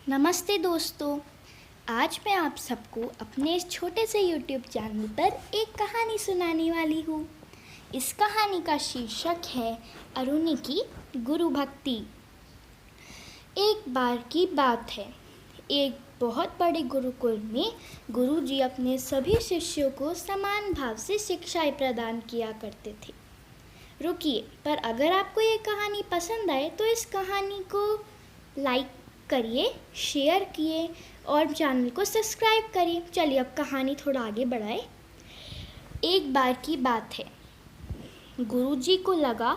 नमस्ते दोस्तों। आज मैं आप सबको अपने इस छोटे से YouTube चैनल पर एक कहानी सुनाने वाली हूँ। इस कहानी का शीर्षक है अरुणि की गुरु भक्ति। एक बार की बात है, एक बहुत बड़े गुरुकुल में गुरुजी अपने सभी शिष्यों को समान भाव से शिक्षाएं प्रदान किया करते थे। रुकिए, पर अगर आपको ये कहानी पसंद आए तो इस कहानी को लाइक करिए, शेयर किए और चैनल को सब्सक्राइब करिए। चलिए अब कहानी थोड़ा आगे बढ़ाए। एक बार की बात है, गुरुजी को लगा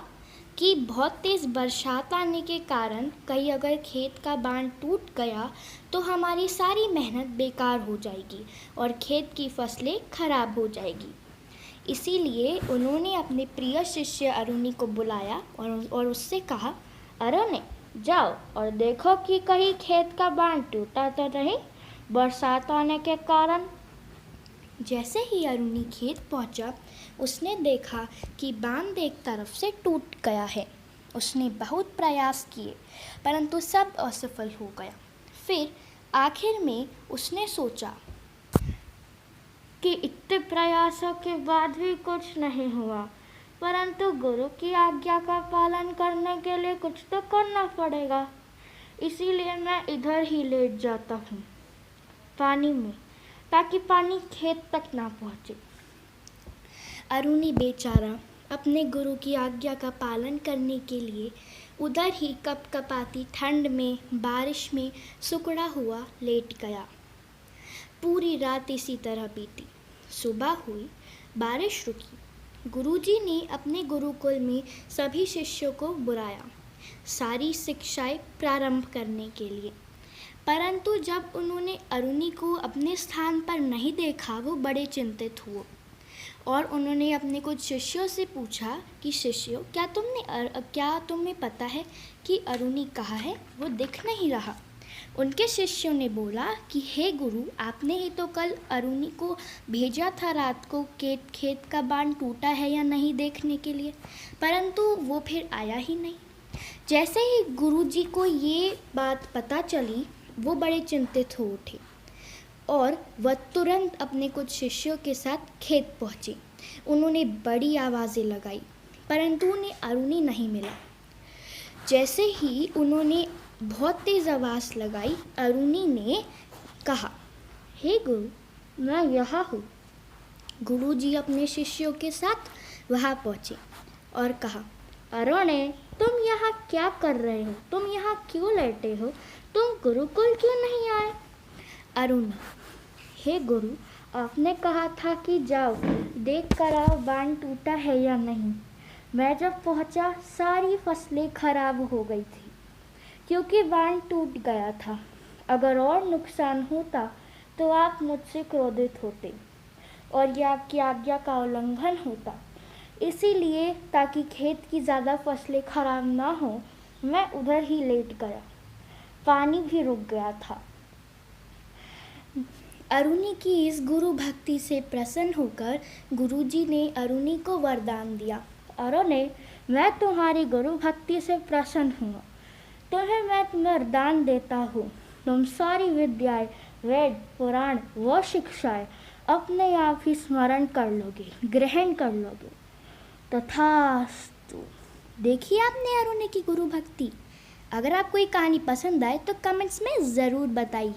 कि बहुत तेज़ बरसात आने के कारण कहीं अगर खेत का बांध टूट गया तो हमारी सारी मेहनत बेकार हो जाएगी और खेत की फसलें खराब हो जाएगी। इसीलिए उन्होंने अपने प्रिय शिष्य अरुणि को बुलाया और उससे कहा, अरुणि जाओ और देखो कि कहीं खेत का बांध टूटा तो नहीं बरसात आने के कारण। जैसे ही अरुणि खेत पहुंचा, उसने देखा कि बांध एक तरफ से टूट गया है। उसने बहुत प्रयास किए परंतु सब असफल हो गया। फिर आखिर में उसने सोचा कि इतने प्रयासों के बाद भी कुछ नहीं हुआ, परंतु गुरु की आज्ञा का पालन करने के लिए कुछ तो करना पड़ेगा। इसीलिए मैं इधर ही लेट जाता हूँ पानी में, ताकि पानी खेत तक ना पहुँचे। अरुणि बेचारा अपने गुरु की आज्ञा का पालन करने के लिए उधर ही कपकपाती ठंड में, बारिश में सुकड़ा हुआ लेट गया। पूरी रात इसी तरह बीती। सुबह हुई, बारिश रुकी। गुरुजी ने अपने गुरुकुल में सभी शिष्यों को बुलाया सारी शिक्षाएं प्रारंभ करने के लिए, परंतु जब उन्होंने अरुणि को अपने स्थान पर नहीं देखा, वो बड़े चिंतित हुए और उन्होंने अपने कुछ शिष्यों से पूछा कि शिष्यों, क्या तुम्हें पता है कि अरुणि कहाँ है? वो दिख नहीं रहा। उनके शिष्यों ने बोला कि हे गुरु, आपने ही तो कल अरुणि को भेजा था रात को खेत का बांध टूटा है या नहीं देखने के लिए, परंतु वो फिर आया ही नहीं। जैसे ही गुरुजी को ये बात पता चली, वो बड़े चिंतित हो उठे और वह तुरंत अपने कुछ शिष्यों के साथ खेत पहुँचे। उन्होंने बड़ी आवाज़ें लगाई, परंतु उन्हें अरुणि नहीं मिला। जैसे ही उन्होंने बहुत तेज़ आवाज़ लगाई, अरुणि ने कहा, हे गुरु, मैं यहाँ हूँ। गुरुजी अपने शिष्यों के साथ वहाँ पहुँचे और कहा, अरुणि, तुम यहाँ क्या कर रहे हो? तुम यहाँ क्यों लेटे हो? तुम गुरुकुल क्यों नहीं आए? अरुणि, हे गुरु, आपने कहा था कि जाओ देख कर आओ बांध टूटा है या नहीं। मैं जब पहुँचा, सारी फसलें खराब हो गई थी क्योंकि बांध टूट गया था। अगर और नुकसान होता तो आप मुझसे क्रोधित होते और यह आपकी आज्ञा का उल्लंघन होता। इसीलिए ताकि खेत की ज़्यादा फसलें खराब ना हो, मैं उधर ही लेट गया। पानी भी रुक गया था। अरुणि की इस गुरु भक्ति से प्रसन्न होकर गुरुजी ने अरुणि को वरदान दिया, अरुणि, मैं तुम्हारी गुरु भक्ति से प्रसन्न हूँ। तुम्हें मैं वरदान देता हूँ, तुम सारी विद्याएं, वेद, पुराण व शिक्षाएं अपने आप ही स्मरण कर लोगे, ग्रहण कर लोगे। तथास्तु। देखिए आपने अरुणि की गुरु भक्ति। अगर आपको ये कहानी पसंद आए तो कमेंट्स में ज़रूर बताइए।